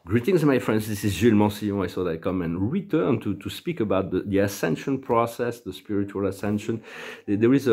Greetings, my friends. This is Gilles Mansillon. I thought I'd come and return to speak about the ascension process, the spiritual ascension. There is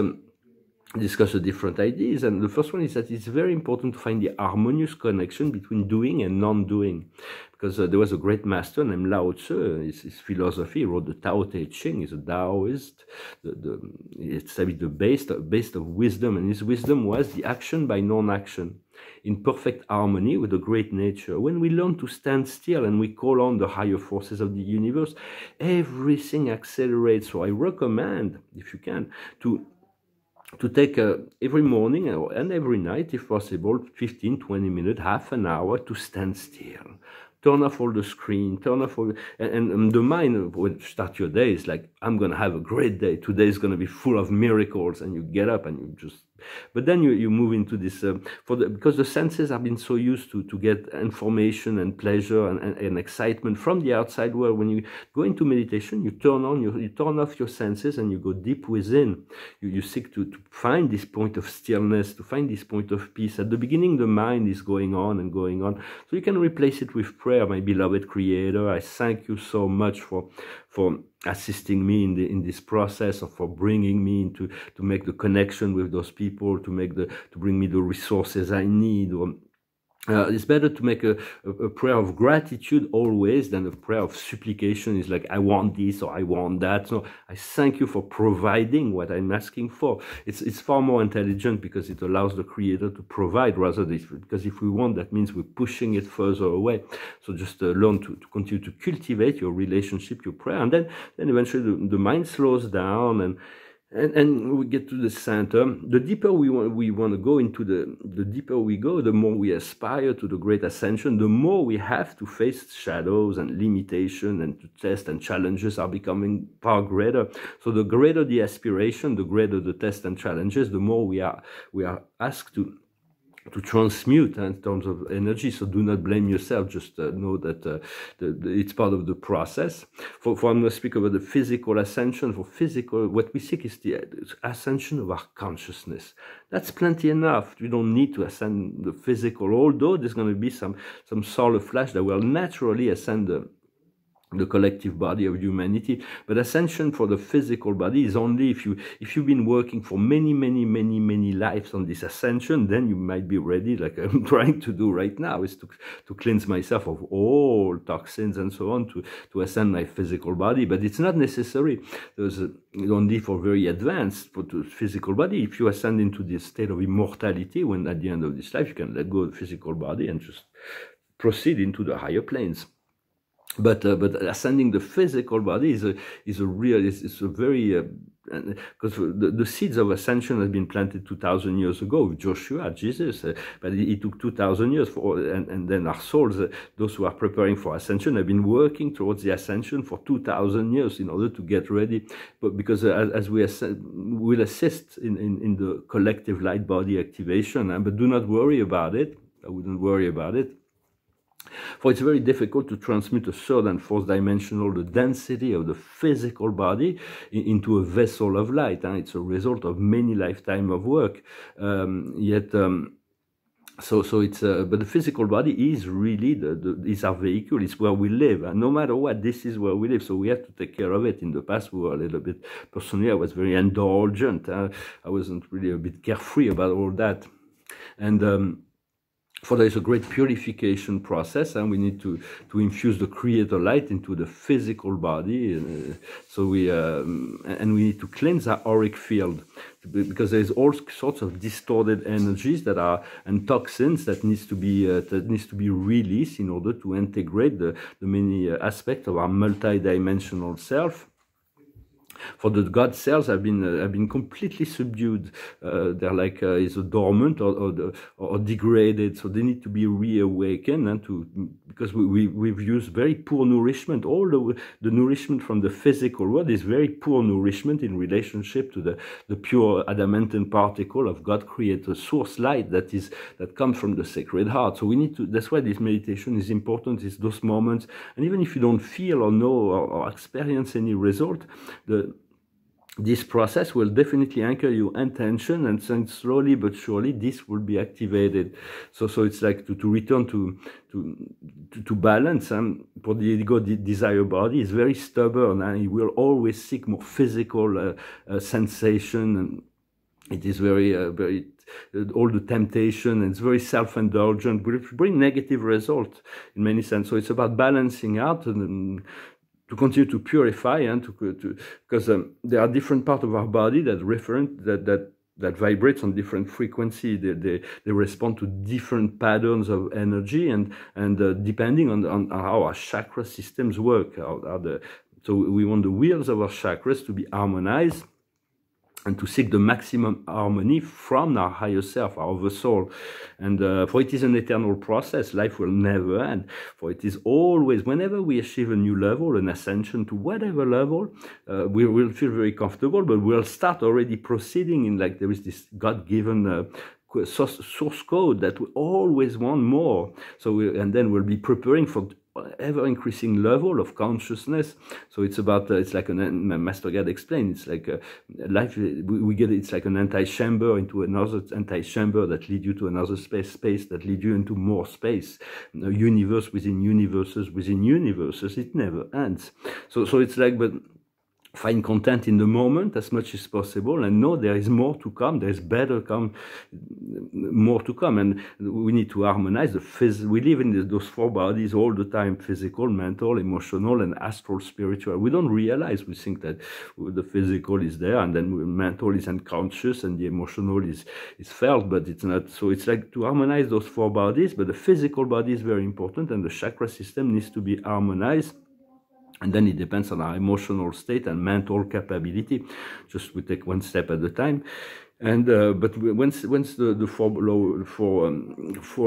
discuss the different ideas, and the first one is that it's very important to find the harmonious connection between doing and non-doing, because there was a great master named Lao Tzu. His philosophy, he wrote the Tao Te Ching. He's a Taoist. It's the base of wisdom, and his wisdom was the action by non-action, in perfect harmony with the great nature. When we learn to stand still and we call on the higher forces of the universe, everything accelerates. So I recommend, if you can, to take every morning and every night, if possible, 15, 20 minutes, half an hour to stand still. Turn off all the screen, turn off all, and the mind, when you start your day, is like, I'm going to have a great day. Today is going to be full of miracles, and you get up and you just, but then you move into this, because the senses have been so used to get information and pleasure and excitement from the outside world. When you go into meditation, you turn off your senses and you go deep within. You seek to find this point of stillness, to find this point of peace. At the beginning, the mind is going on and going on. So you can replace it with prayer. My beloved Creator, I thank you so much for assisting me in this process, or for bringing me to make the connection with those people, to bring me the resources I need. Or it's better to make a prayer of gratitude always than a prayer of supplication. It's like, I want this or I want that. So I thank you for providing what I'm asking for. It's far more intelligent, because it allows the Creator to provide rather than, because if we want, that means we're pushing it further away. So just learn to continue to cultivate your relationship, your prayer, and then eventually the mind slows down, and we get to the center. The deeper we want to go into the deeper we go, the more we aspire to the great ascension, the more we have to face shadows and limitation, and to test, and challenges are becoming far greater. So the greater the aspiration, the greater the test and challenges, the more we are asked to transmute in terms of energy. So do not blame yourself. Just know that it's part of the process. For I'm going to speak about the physical ascension. For physical, what we seek is the ascension of our consciousness. That's plenty enough. You don't need to ascend the physical, although there's going to be some solar flash that will naturally ascend the collective body of humanity. But ascension for the physical body is only if you've been working for many lives on this ascension, then you might be ready, like I'm trying to do right now, is to cleanse myself of all toxins and so on, to ascend my physical body. But it's not necessary. There's only for very advanced for the physical body. If you ascend into this state of immortality, when at the end of this life you can let go of the physical body and just proceed into the higher planes. But ascending the physical body is a very because the seeds of ascension have been planted 2,000 years ago with Joshua, Jesus, but it took 2,000 years and then our souls, those who are preparing for ascension, have been working towards the ascension for 2,000 years in order to get ready. But because as we will assist in the collective light body activation, but do not worry about it. I wouldn't worry about it. For it's very difficult to transmit a third and fourth dimensional, the density of the physical body, into a vessel of light. It's a result of many lifetimes of work. So it's but the physical body is really is our vehicle. It's where we live, and no matter what, this is where we live. So we have to take care of it. In the past, we were a little bit, personally, I was very indulgent. I wasn't really a bit carefree about all that, and for there is a great purification process, and we need to infuse the Creator light into the physical body. So we need to cleanse our auric field, because there is all sorts of distorted energies and toxins that needs to be released in order to integrate the many aspects of our multidimensional self. For the God cells have been completely subdued. They're like is dormant or degraded, so they need to be reawakened, and because we've used very poor nourishment. All the nourishment from the physical world is very poor nourishment in relationship to the pure adamantine particle of God Creator source light that comes from the Sacred Heart. So we need to. That's why this meditation is important. Is those moments, and even if you don't feel or know or experience any result, this process will definitely anchor your intention, and then slowly but surely this will be activated. So it's like to return to to balance. For the ego, the desire body is very stubborn, and it will always seek more physical sensation, and it is very all the temptation, and it's very self-indulgent, which bring negative results in many sense. So it's about balancing out and to continue to purify, and because there are different parts of our body that vibrates on different frequency. They respond to different patterns of energy, and depending on how our chakra systems work. So we want the wheels of our chakras to be harmonized, and to seek the maximum harmony from our higher self, our oversoul. And for it is an eternal process. Life will never end. For it is always, whenever we achieve a new level, an ascension to whatever level, we will feel very comfortable, but we'll start already proceeding in, like, there is this God-given source code that we always want more. So and then we'll be preparing for ever increasing level of consciousness. So it's about it's like Master God explained, it's like life, we get it, it's like an anti-chamber into another anti-chamber that lead you to another space that lead you into more space, universe within universes within universes. It never ends. So it's like, but find content in the moment as much as possible, and know there is more to come, there is more to come, and we need to harmonize we live in those four bodies all the time: physical, mental, emotional, and astral, spiritual. We don't realize, we think that the physical is there, and then mental is unconscious, and the emotional is felt, but it's not. So it's like to harmonize those four bodies, but the physical body is very important, and the chakra system needs to be harmonized. And then it depends on our emotional state and mental capability. Just we take one step at a time. And but once the four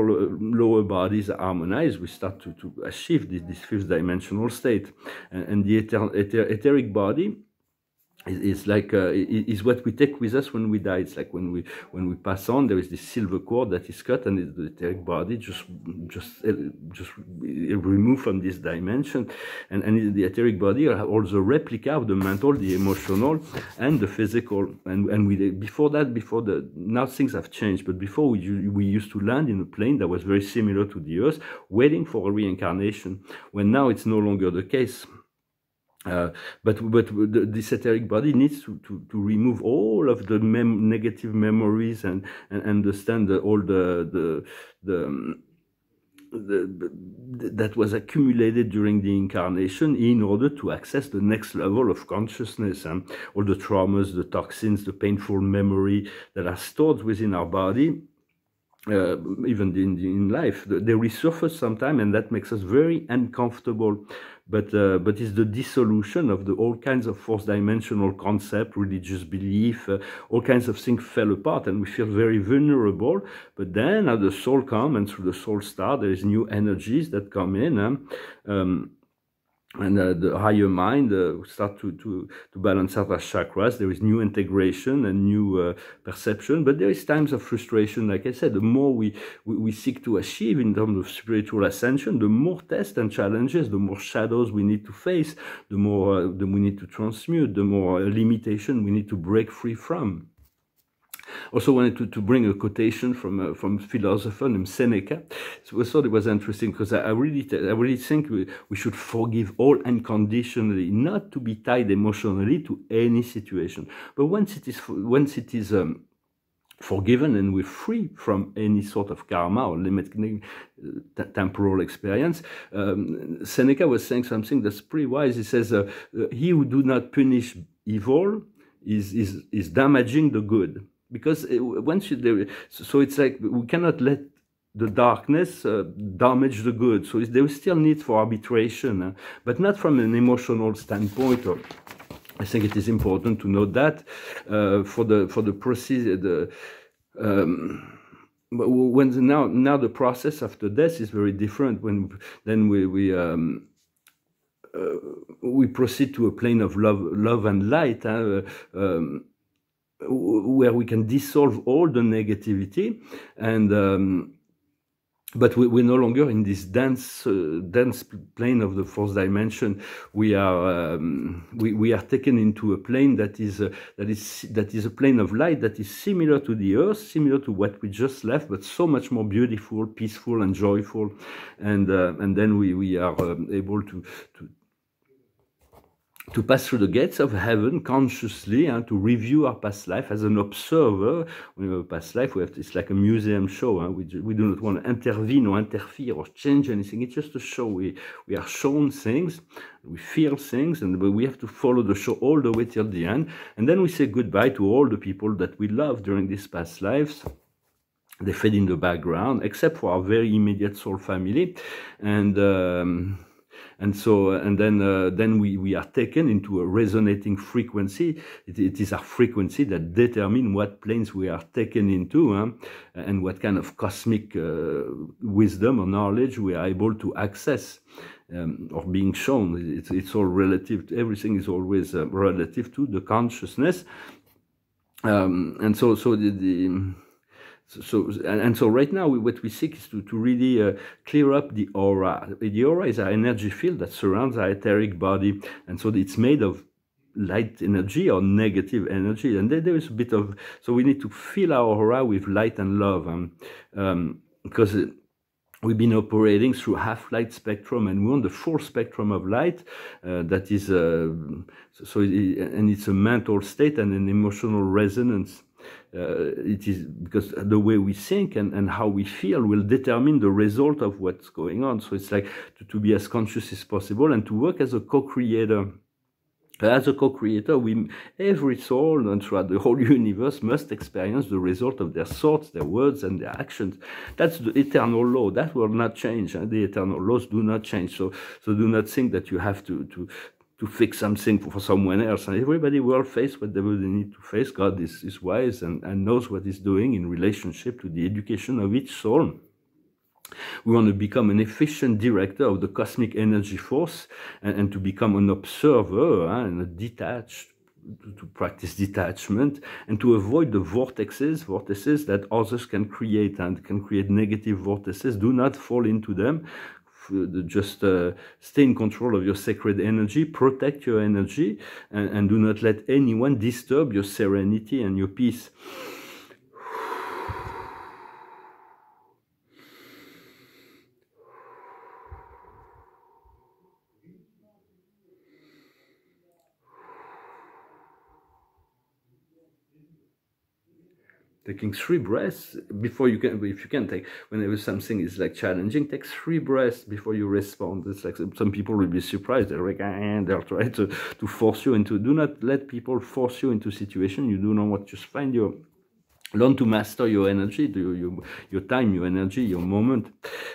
lower bodies are harmonized, we start to achieve this fifth dimensional state. And the etheric body is like is what we take with us when we die. It's like when we pass on, there is this silver cord that is cut, and the etheric body just removed from this dimension, and the etheric body are also a replica of the mental, the emotional, and the physical. And now things have changed, but before we used to land in a plane that was very similar to the Earth, waiting for a reincarnation. When now it's no longer the case. But this etheric body needs to remove all of the negative memories and understand all that was accumulated during the incarnation, in order to access the next level of consciousness, and all the traumas, the toxins, the painful memory that are stored within our body. Even in life, they resurface sometime, and that makes us very uncomfortable. But it's the dissolution of all kinds of fourth dimensional concept, religious belief, all kinds of things fell apart, and we feel very vulnerable. But then, as the soul comes, and through the soul star, there is new energies that come in. And the higher mind start to balance out our chakras. There is new integration and new perception, but there is times of frustration. Like I said, the more we seek to achieve in terms of spiritual ascension, the more tests and challenges, the more shadows we need to face, the more we need to transmute, the more limitation we need to break free from. Also wanted to bring a quotation from a philosopher named Seneca. So I thought it was interesting, because I really think we should forgive all unconditionally, not to be tied emotionally to any situation. But once it is forgiven, and we're free from any sort of karma or limiting temporal experience, Seneca was saying something that's pretty wise. He says, "He who do not punish evil is damaging the good." Because so it's like we cannot let the darkness damage the good. So there is still need for arbitration, but not from an emotional standpoint. I think it is important to note that for the procedure, when now the process after death is very different. When then we proceed to a plane of love and light. Where we can dissolve all the negativity, and but we're no longer in this dense plane of the fourth dimension. We are taken into a plane that is a plane of light that is similar to the earth, similar to what we just left, but so much more beautiful, peaceful, and joyful. And then we are able to pass through the gates of heaven consciously, and to review our past life as an observer. We have a past life, it's like a museum show. We do not want to intervene or interfere or change anything. It's just a show. We are shown things, we feel things, and we have to follow the show all the way till the end. And then we say goodbye to all the people that we love during these past lives. They fade in the background, except for our very immediate soul family. And then we are taken into a resonating frequency. It is our frequency that determines what planes we are taken into, and what kind of cosmic wisdom or knowledge we are able to access, or being shown. It's all relative. Everything is always relative to the consciousness. So right now, what we seek is to really clear up the aura. The aura is our energy field that surrounds our etheric body, and so it's made of light energy or negative energy. And there is a bit of, so we need to fill our aura with light and love, because we've been operating through half-light spectrum, and we want the full spectrum of light. That is, and it's a mental state and an emotional resonance. It is because the way we think and how we feel will determine the result of what's going on. So it's like to be as conscious as possible and to work as a co-creator. As a co-creator, every soul and throughout the whole universe must experience the result of their thoughts, their words, and their actions. That's the eternal law. That will not change. The eternal laws do not change. So do not think that you have to fix something for someone else. And everybody will face whatever they need to face. God is wise and knows what he's doing in relationship to the education of each soul. We want to become an efficient director of the cosmic energy force, and to become an observer and a detached, to practice detachment, and to avoid the vortices that others can create, and can create negative vortices. Do not fall into them. Just stay in control of your sacred energy, protect your energy, and do not let anyone disturb your serenity and your peace. Taking 3 breaths before you can, if you can take, whenever something is like challenging, take 3 breaths before you respond. It's like some people will be surprised. They'll like, they'll try to force you into. Do not let people force you into situation you do not want. Just find your, learn to master your energy, your time, your energy, your moment.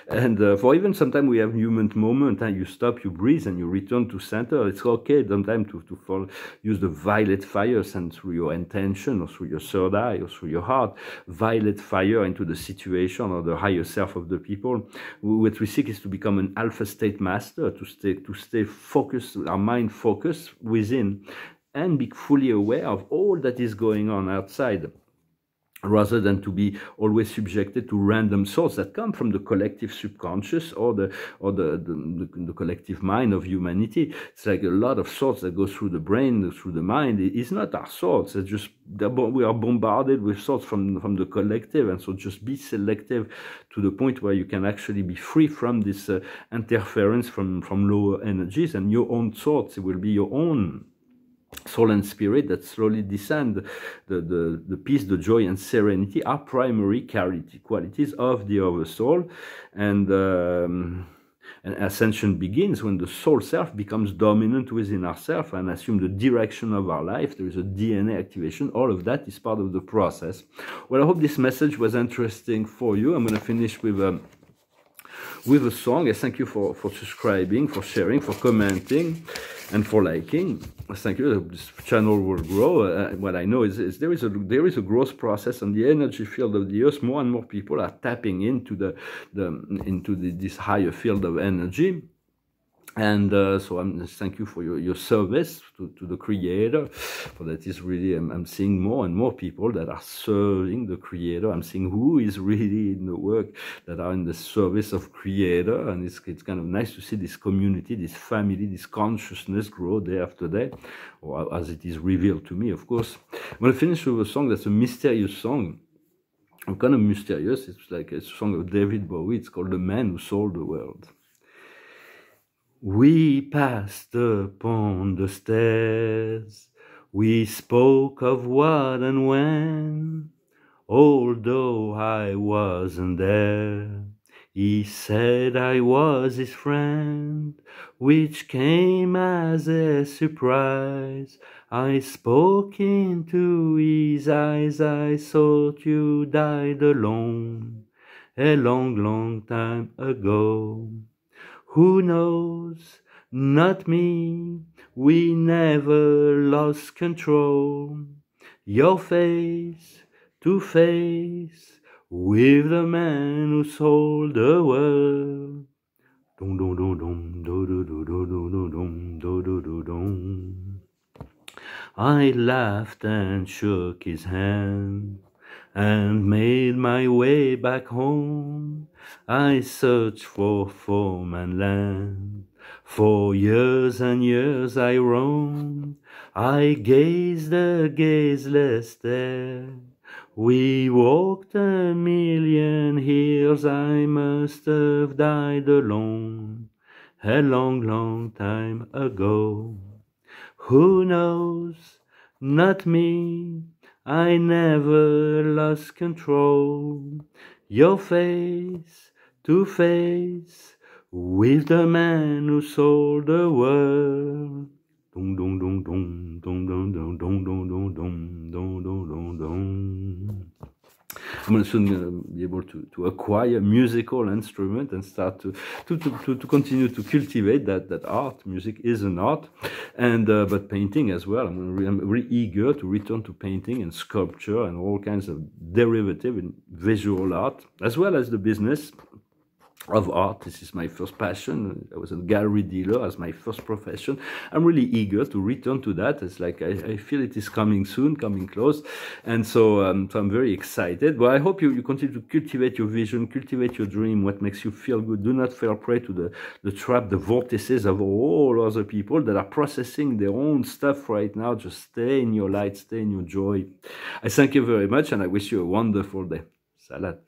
And for even sometimes we have human moment, and you stop, you breathe, and you return to center. It's okay sometimes to use the violet fire, and through your intention, or through your third eye, or through your heart, violet fire into the situation or the higher self of the people. What we seek is to become an alpha state master, to stay focused, our mind focused within, and be fully aware of all that is going on outside, rather than to be always subjected to random thoughts that come from the collective subconscious or the collective mind of humanity. It's like a lot of thoughts that go through the brain, through the mind. It's not our thoughts. It's just we are bombarded with thoughts from the collective, and so just be selective to the point where you can actually be free from this interference from lower energies, and your own thoughts. It will be your own soul and spirit that slowly descend. The peace, the joy, and serenity are primary qualities of the oversoul. And ascension begins when the soul self becomes dominant within ourselves and assume the direction of our life. There is a DNA activation. All of that is part of the process. Well, I hope this message was interesting for you. I'm going to finish with a song. I thank you for subscribing, for sharing, for commenting, and for liking. Thank you. This channel will grow. What I know is there is a growth process on the energy field of the earth. More and more people are tapping into this higher field of energy. And so thank you for your service to the Creator. For that is really, I'm seeing more and more people that are serving the Creator. I'm seeing who is really in the work that are in the service of Creator, and it's kind of nice to see this community, this family, this consciousness grow day after day, or as it is revealed to me, of course. I'm going to finish with a song that's a mysterious song. I'm kind of mysterious. It's like a song of David Bowie. It's called "The Man Who Sold the World." We passed upon the stairs, we spoke of what and when, although I wasn't there. He said I was his friend, which came as a surprise. I spoke into his eyes, I thought you died alone, a long, long time ago. Who knows? Not me. We never lost control. Your face to face with the man who sold the world. Dum dum dum dum dum dum dum dum dum dum dum. I laughed and shook his hand and made my way back home. I searched for form and land. For years and years I roamed. I gazed a gazeless stare. We walked a million hills. I must have died alone a long, long time ago. Who knows? Not me. I never lost control. Your face to face with the man who sold the world. Dum dum dum dum dum dum dum dum dum dum dum dum dum dum. I'm going to soon be able to acquire musical instrument and start to continue to cultivate that art. Music is an art, and but painting as well. I'm really eager to return to painting and sculpture and all kinds of derivative in visual art, as well as the business of art. This is my first passion. I was a gallery dealer as my first profession. I'm really eager to return to that. It's like I feel it is coming soon, coming close, and so I'm very excited. But I hope you continue to cultivate your vision, cultivate your dream, what makes you feel good. Do not fall prey to the trap, the vortices of all other people that are processing their own stuff right now. Just stay in your light, stay in your joy. I thank you very much, and I wish you a wonderful day. Salat.